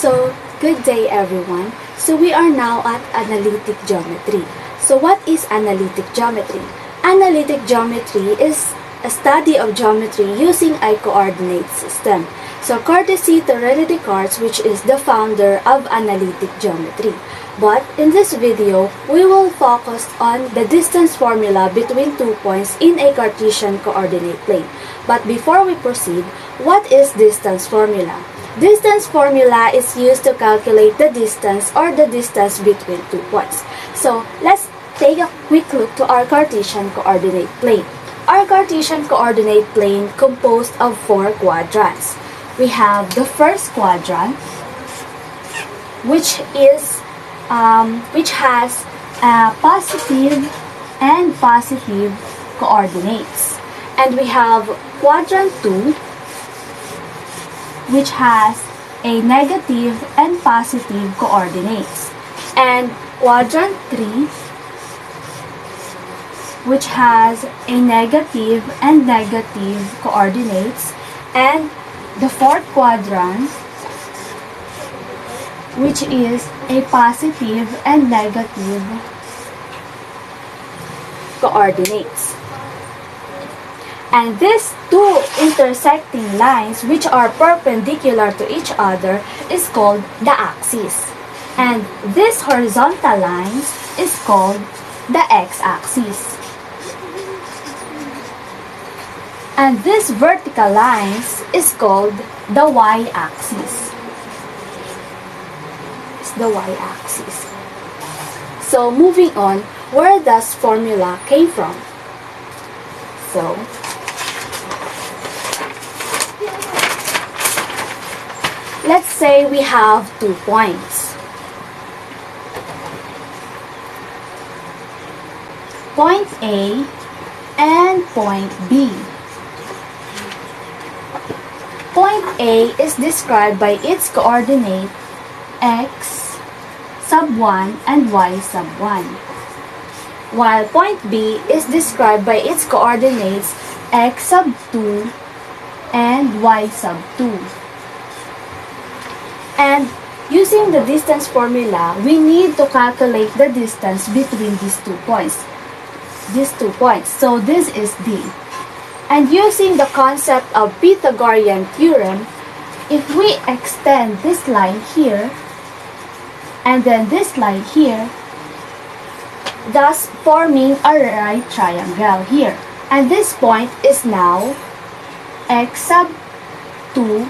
So, good day everyone. So we are now at analytic geometry. So what is analytic geometry? Analytic geometry is a study of geometry using a coordinate system. So courtesy to René Descartes, which is the founder of analytic geometry. But in this video, we will focus on the distance formula between 2 points in a Cartesian coordinate plane. But before we proceed, what is distance formula? Distance formula is used to calculate the distance or the distance between 2 points. So let's take a quick look to our Cartesian coordinate plane. Our Cartesian coordinate plane composed of 4 quadrants. We have the first quadrant, which has positive and positive coordinates, and we have quadrant 2, which has a negative and positive coordinates, and quadrant 3, which has a negative and negative coordinates, and the fourth quadrant, which is a positive and negative coordinates. And these two intersecting lines, which are perpendicular to each other, is called the axis. And this horizontal lines is called the x-axis. And this vertical lines is called the y-axis. It's the y-axis. So moving on, where does formula came from? So let's say we have 2 points. Point A and point B. Point A is described by its coordinate x sub 1 and y sub 1, while point B is described by its coordinates x sub 2 and y sub 2. And using the distance formula, we need to calculate the distance between these 2 points. So this is D. And using the concept of Pythagorean theorem, if we extend this line here and then this line here, thus forming a right triangle here. And this point is now x sub 2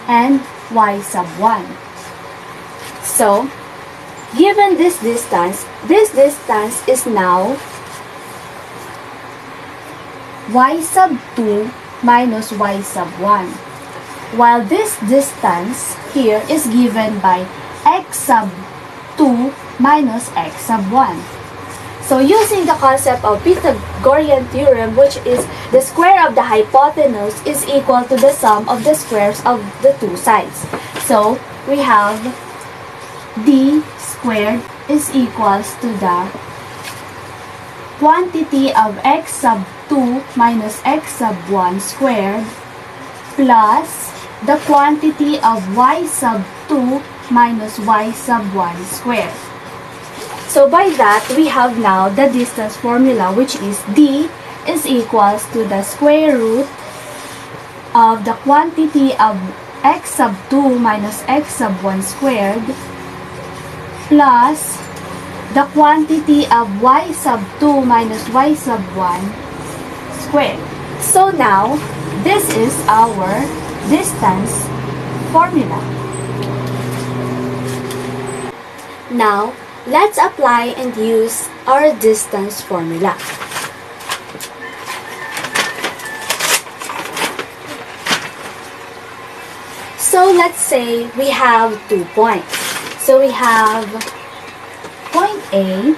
and y sub 1. So, given this distance is now y sub 2 minus y sub 1, while this distance here is given by x sub 2 minus x sub 1. So using the concept of Pythagorean theorem, which is the square of the hypotenuse is equal to the sum of the squares of the two sides. So we have d squared is equals to the quantity of x sub 2 minus x sub 1 squared plus the quantity of y sub 2 minus y sub 1 squared. So by that, we have now the distance formula, which is d is equals to the square root of the quantity of x sub 2 minus x sub 1 squared plus the quantity of y sub 2 minus y sub 1 squared. So now, this is our distance formula. Now, let's apply and use our distance formula. So let's say we have 2 points. So we have point A,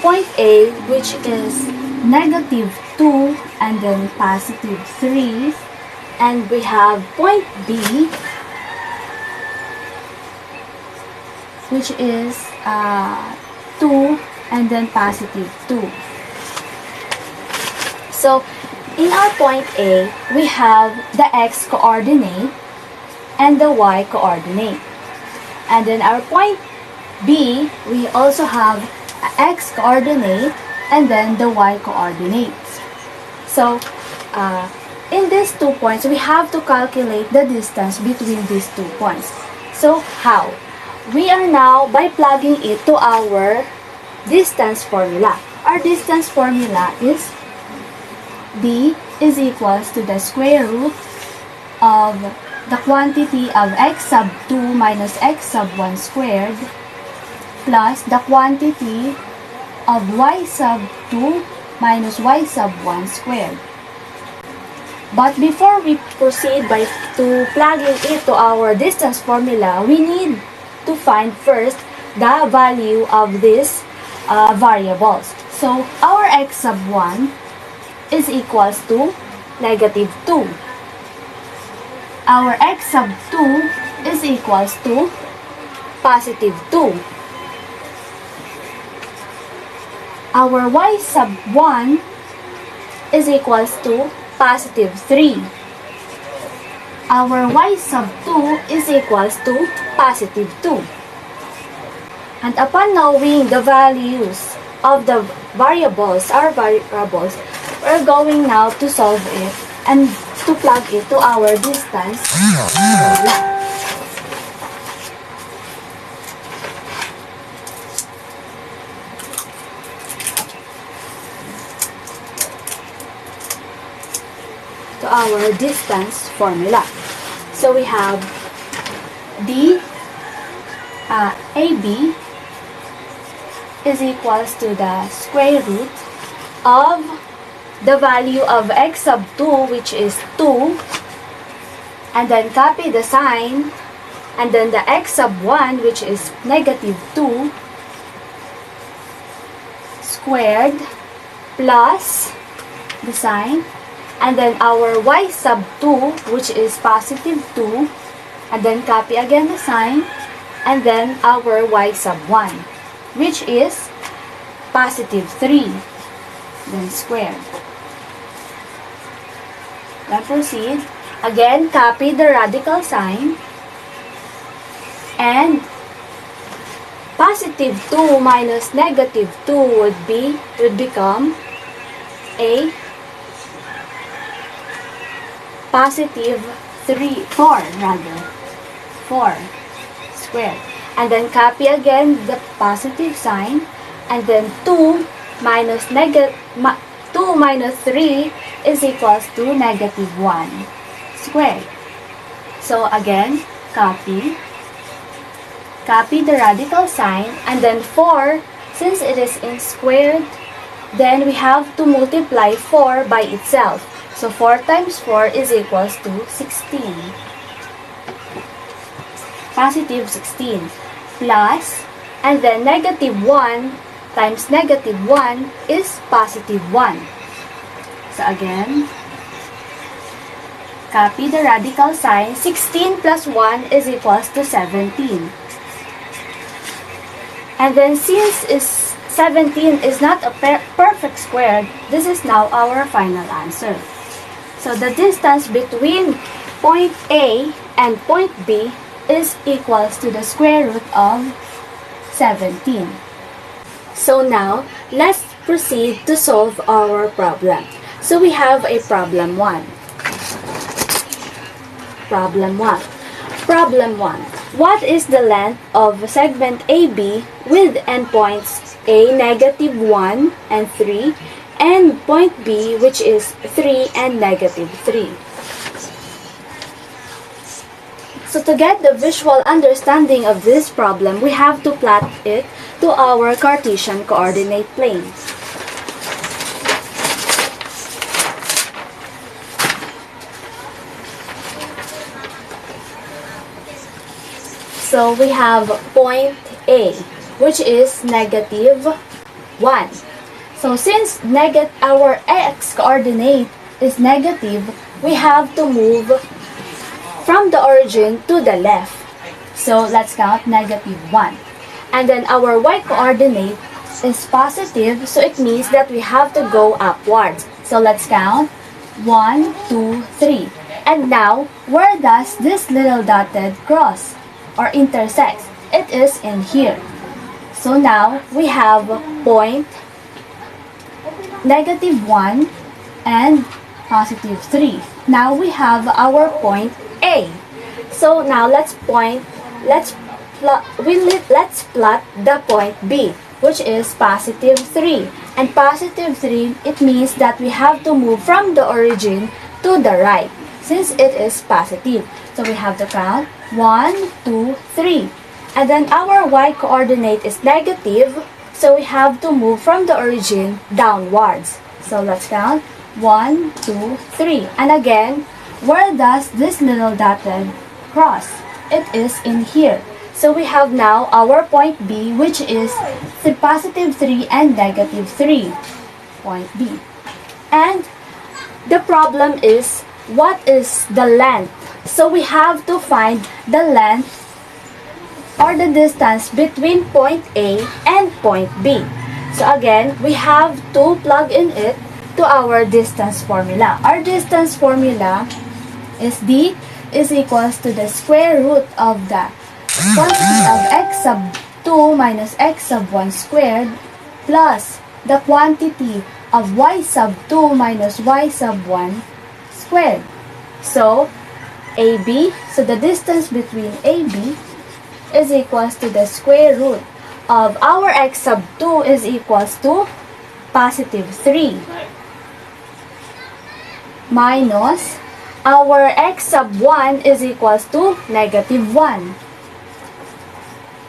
point A, which is negative 2 and then positive 3, and we have point B, which is 2 and then positive 2. So In our point A, we have the x coordinate and the y coordinate. And in our point B, we also have a x coordinate and then the y coordinates. So, in these 2 points, we have to calculate the distance between these 2 points. So, how? We are now, by plugging it to our distance formula. Our distance formula is d is equals to the square root of the quantity of x sub 2 minus x sub 1 squared plus the quantity of y sub 2 minus y sub 1 squared. But before we proceed to plugging it to our distance formula, we need to find first the value of these variables. So, our x sub 1 is equals to negative 2. Our x sub 2 is equals to positive 2. Our y sub 1 is equals to positive 3. Our y sub 2 is equals to positive 2. And upon knowing the values of the variables, we're going now to solve it and to plug it to our distance formula. To our distance formula. So we have d AB is equals to the square root of the value of x sub 2, which is 2, and then copy the sign, and then the x sub 1, which is negative 2, squared, plus the sign, and then our y sub 2, which is positive 2, and then copy again the sign, and then our y sub 1, which is positive 3, then squared. Then proceed. Again, copy the radical sign, and positive 2 minus negative 2 would become a positive 4 squared. And then copy again the positive sign, and then 2 minus 3 is equals to negative 1 squared. So again, copy the radical sign, and then 4, since it is in squared, then we have to multiply 4 by itself. So 4 times 4 is equals to 16. Positive 16 plus, and then negative 1 times negative 1 is positive 1. So again, copy the radical sign. 16 plus 1 is equals to 17. And then since 17 is not a perfect square, this is now our final answer. So the distance between point A and point B is equals to the square root of 17. So now, let's proceed to solve our problem. So we have a problem 1. Problem 1. Problem 1. What is the length of segment AB with endpoints A, negative 1 and 3, and point B, which is 3 and negative 3? So to get the visual understanding of this problem, we have to plot it to our Cartesian coordinate plane. So we have point A, which is negative 1. So since our x coordinate is negative, we have to move from the origin to the left. So let's count negative 1. And then our y coordinate is positive, so it means that we have to go upwards. So let's count 1, 2, 3. And now, where does this little dotted cross or intersect? It is in here. So now, we have point -1 and +3. Now, we have our point A. So now, let's plot the point B, which is +3. And +3, it means that we have to move from the origin to the right, since it is positive. So we have to count 1, 2, 3. And then our y coordinate is negative, so we have to move from the origin downwards. So let's count 1, 2, 3. And again, where does this little dotted cross? It is in here. So we have now our point B, which is the +3 and -3. Point B. And the problem is, what is the length? So we have to find the length or the distance between point A and point B. So again, we have to plug in it to our distance formula. Our distance formula is D is equals to the square root of the quantity of x sub 2 minus x sub 1 squared plus the quantity of y sub 2 minus y sub 1 squared. So, AB, so the distance between AB is equals to the square root of our x sub 2 is equals to +3 minus our x sub 1 is equals to -1.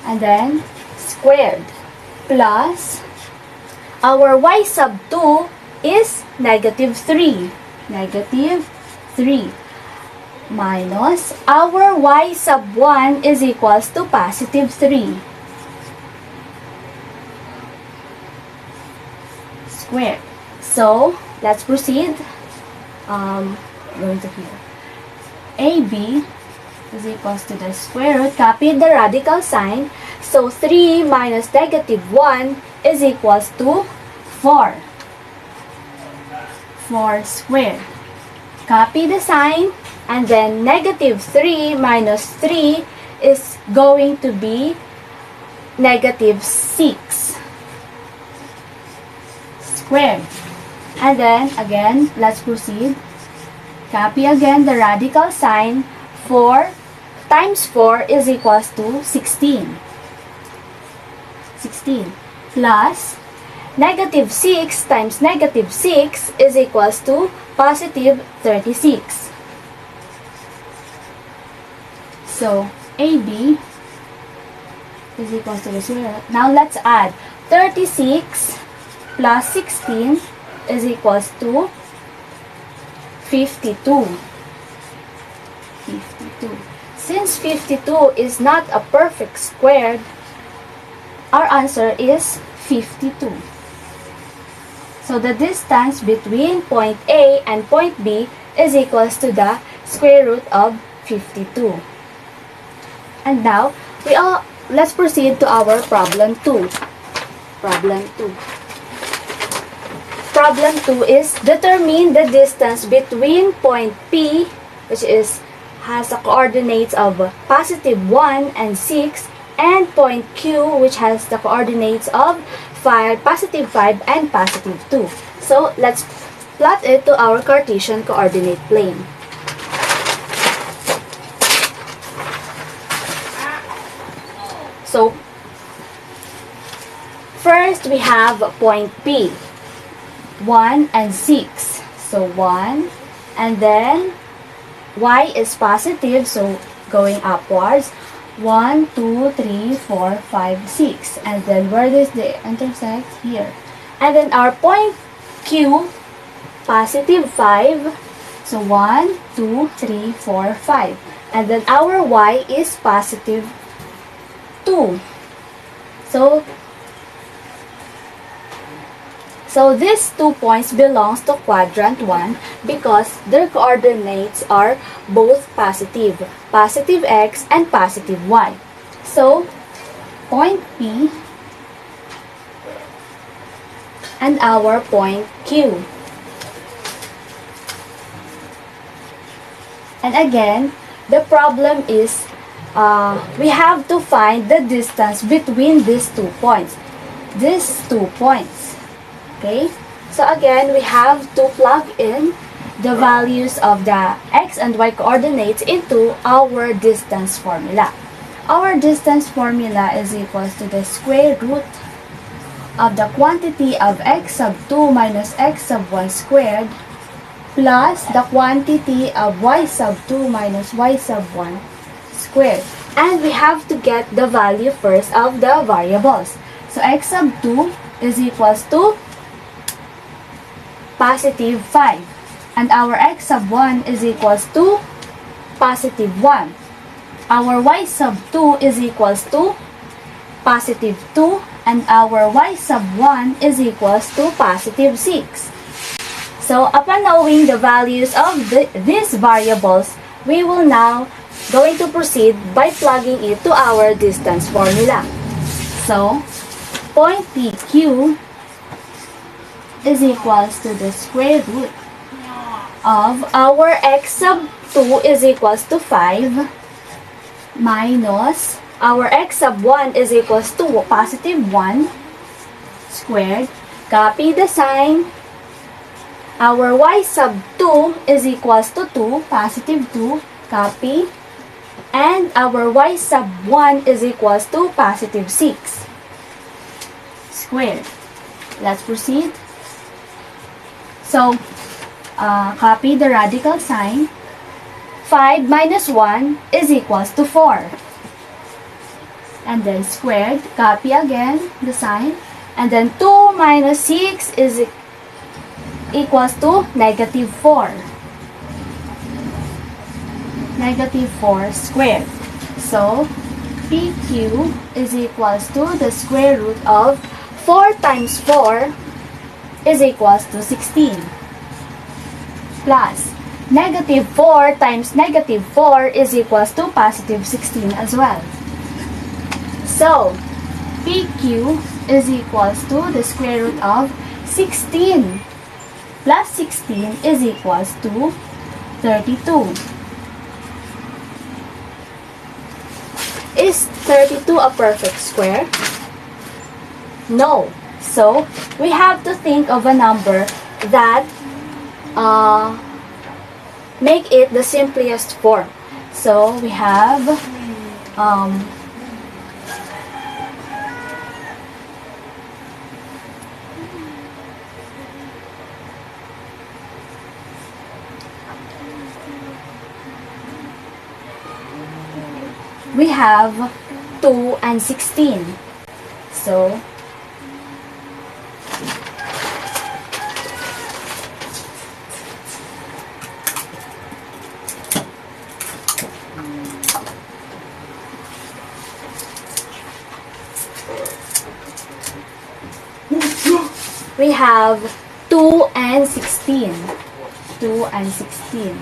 And then squared plus our y sub 2 is -3. -3 minus our y sub 1 is equals to +3. Squared. So, let's proceed. Going to here. AB is equals to the square root. Copy the radical sign. So, 3 minus -1 is equals to 4. 4 squared. Copy the sign. And then -3 minus 3 is going to be -6 squared. And then, again, let's proceed. Copy again the radical sign. 4 times 4 is equals to 16. 16 plus -6 times -6 is equals to +36. So, AB is equals to the 0. Now, let's add 36 plus 16 is equals to 52. 52. Since 52 is not a perfect square, our answer is 52. So the distance between point A and point B is equals to the square root of 52. And now, let's proceed to our problem 2. Problem 2. Problem 2 is determine the distance between point P, which has a coordinates of +1 and 6, and point Q, which has the coordinates of +5 and +2. So, let's plot it to our Cartesian coordinate plane. So, first we have point P. 1 and 6. So 1, and then y is positive, so going upwards. 1, 2, 3, 4, 5, 6. And then where does the intersect? Here. And then our point Q, +5. So 1, 2, 3, 4, 5. And then our y is +2. So these 2 points belongs to quadrant 1 because their coordinates are both positive x and +y. So point P and our point Q. And again, the problem is we have to find the distance between these 2 points. These 2 points. Okay? So again, we have to plug in the values of the x and y coordinates into our distance formula. Our distance formula is equals to the square root of the quantity of x sub 2 minus x sub 1 squared plus the quantity of y sub 2 minus y sub 1 squared. And we have to get the value first of the variables. So x sub 2 is equals to positive 5. And our x sub 1 is equals to positive 1. Our y sub 2 is equals to positive 2. And our y sub 1 is equals to positive 6. So upon knowing the values of these variables, we will now going to proceed by plugging it to our distance formula. So, point PQ is equals to the square root of our x sub 2 is equals to 5 minus our x sub 1 is equals to positive 1 squared. Copy the sign. Our y sub 2 is equals to 2, positive 2, copy. And our y sub 1 is equals to positive 6 squared. Let's proceed. So, copy the radical sign. 5 minus 1 is equals to 4. And then squared, copy again the sign. And then 2 minus 6 is equals to negative 4. Negative 4 squared. So, PQ is equals to the square root of 4 times 4 is equals to 16. Plus, negative 4 times negative 4 is equals to positive 16 as well. So, PQ is equals to the square root of 16 plus 16 is equals to 32. Is 32 a perfect square? No. So, we have to think of a number that make it the simplest form. So, we have we have 2 and 16. So, we have 2 and 16. 2 and 16.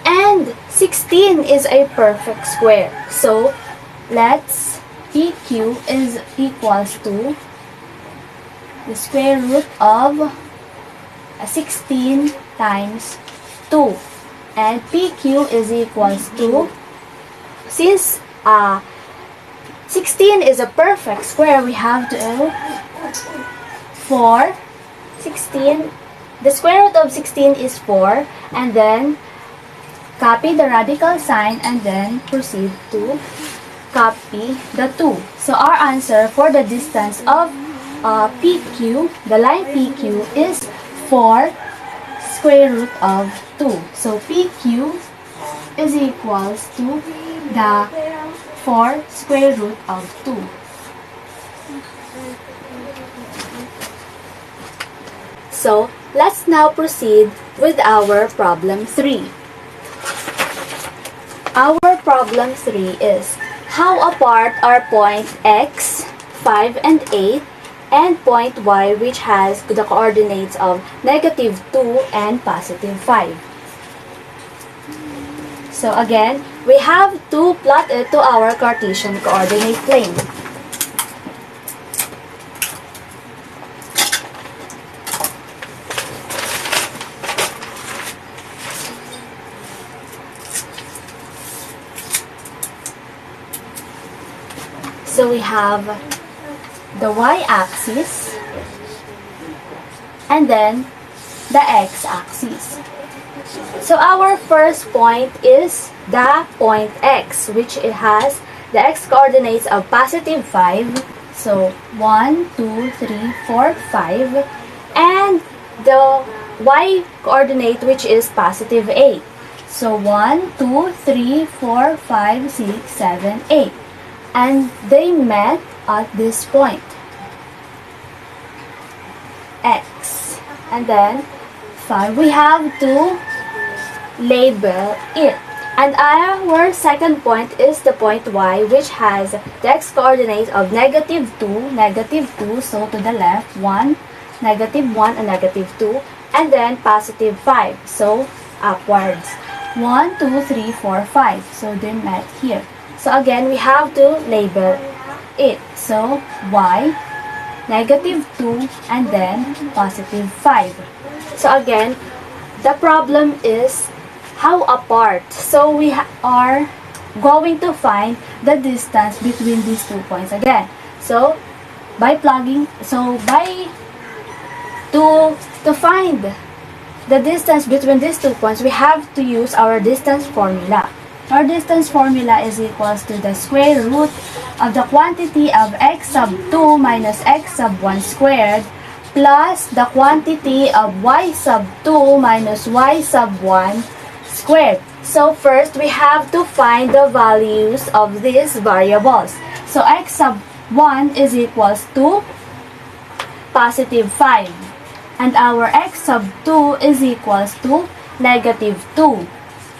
And 16 is a perfect square. So, let's PQ is equals to the square root of 16 times 2. And PQ is equals to, since 16 is a perfect square, we have to 4, 16, the square root of 16 is 4, and then copy the radical sign and then proceed to copy the 2. So our answer for the distance of PQ, the line PQ is 4 square root of 2. So PQ is equals to the 4 square root of 2. So let's now proceed with our problem 3. Our problem 3 is, how apart are point X, 5 and 8, and point Y which has the coordinates of negative 2 and positive 5. So again, we have to plot it to our Cartesian coordinate plane. we have the y-axis and then the x-axis. So our first point is the point x, which it has the x coordinates of positive 5. So 1, 2, 3, 4, 5. And the y coordinate, which is positive 8. So 1, 2, 3, 4, 5, 6, 7, 8. And they met at this point, x. And then 5, we have to label it. And our second point is the point y, which has the x coordinate of negative 2, so to the left, 1, negative 1, and negative 2, and then positive 5, so upwards. 1, 2, 3, 4, 5, so they met here. So again, we have to label it. So y, negative 2, and then positive 5. So again, the problem is how apart. So we are going to find the distance between these 2 points again. So by plugging, to find the distance between these 2 points, we have to use our distance formula. Our distance formula is equals to the square root of the quantity of x sub 2 minus x sub 1 squared plus the quantity of y sub 2 minus y sub 1 squared. So first, we have to find the values of these variables. So x sub 1 is equals to positive 5. And our x sub 2 is equals to negative 2.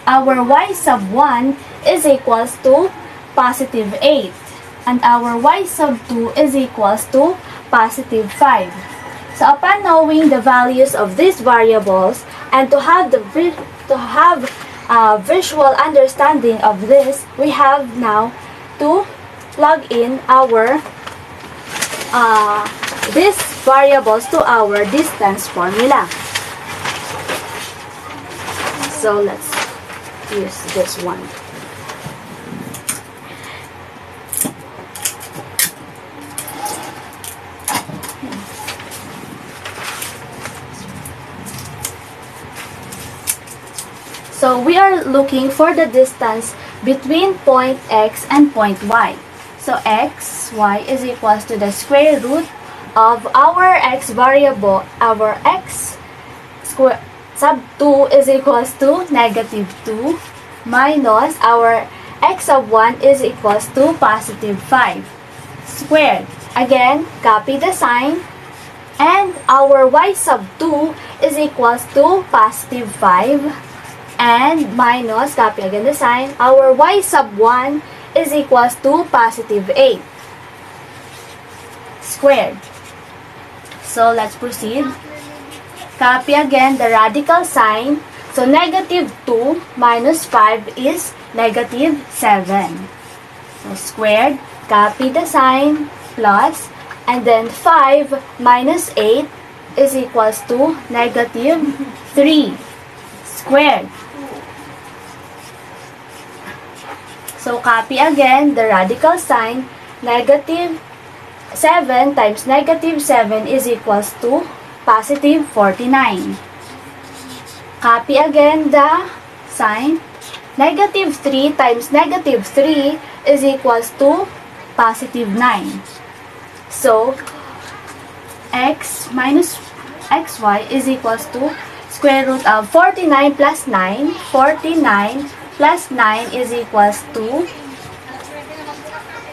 Our y sub 1 is equals to positive 8. And our y sub 2 is equals to positive 5. So upon knowing the values of these variables and to have a visual understanding of this, we have now to plug in our these variables to our distance formula. So let's use this one. So we are looking for the distance between point x and point y. So x, y is equals to the square root of our x variable, our x square sub 2 is equals to negative 2 minus our x sub 1 is equals to positive 5 squared. Again, copy the sign, and our y sub 2 is equals to positive 5 and minus, copy again the sign, our y sub 1 is equals to positive 8 squared. So let's proceed. Copy again the radical sign. So negative 2 minus 5 is negative 7. So squared, copy the sign, plus, and then 5 minus 8 is equals to negative 3 squared. So copy again the radical sign. Negative 7 times negative 7 is equals to positive 49. Copy again the sign. Negative 3 times negative 3 is equals to positive 9. So x minus xy is equals to square root of 49 plus 9. 49 plus 9 is equals to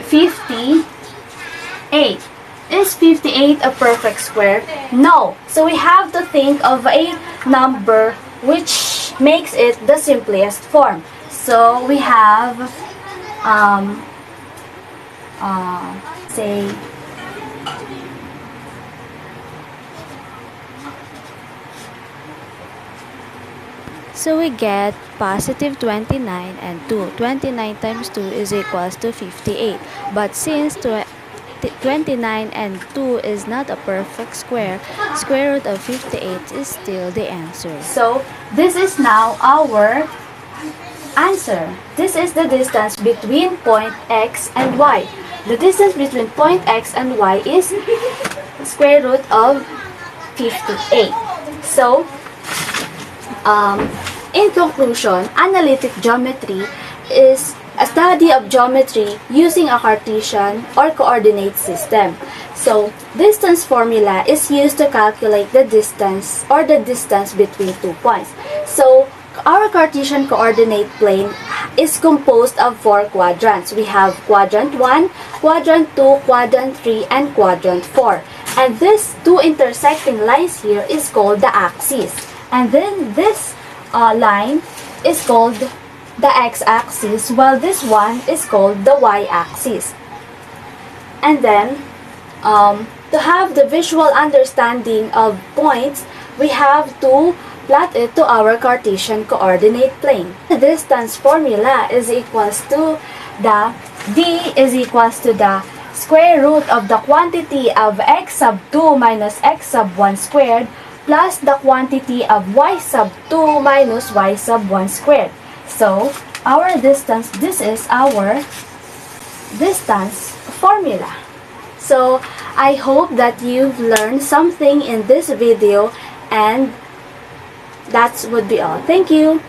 58. Is 58 a perfect square? No. So we have to think of a number which makes it the simplest form. So we have say So we get positive 29 and 2. 29 times 2 is equals to 58. But since 29 and 2 is not a perfect square, square root of 58 is still the answer. So this is now our answer. This is the distance between point x and y. the distance between point X and Y is square root of 58. So, in conclusion, analytic geometry is a study of geometry using a Cartesian or coordinate system. So, distance formula is used to calculate the distance or the distance between 2 points. So, our Cartesian coordinate plane is composed of 4 quadrants. We have quadrant 1, quadrant 2, quadrant 3, and quadrant 4. And these two intersecting lines here is called the axis. And then this line is called the x-axis, while this one is called the y-axis. And then, to have the visual understanding of points, we have to plot it to our Cartesian coordinate plane. The distance formula is equals to the d is equals to the square root of the quantity of x sub 2 minus x sub 1 squared plus the quantity of y sub 2 minus y sub 1 squared. So, our distance, this is our distance formula. So, I hope that you've learned something in this video, and that would be all. Thank you.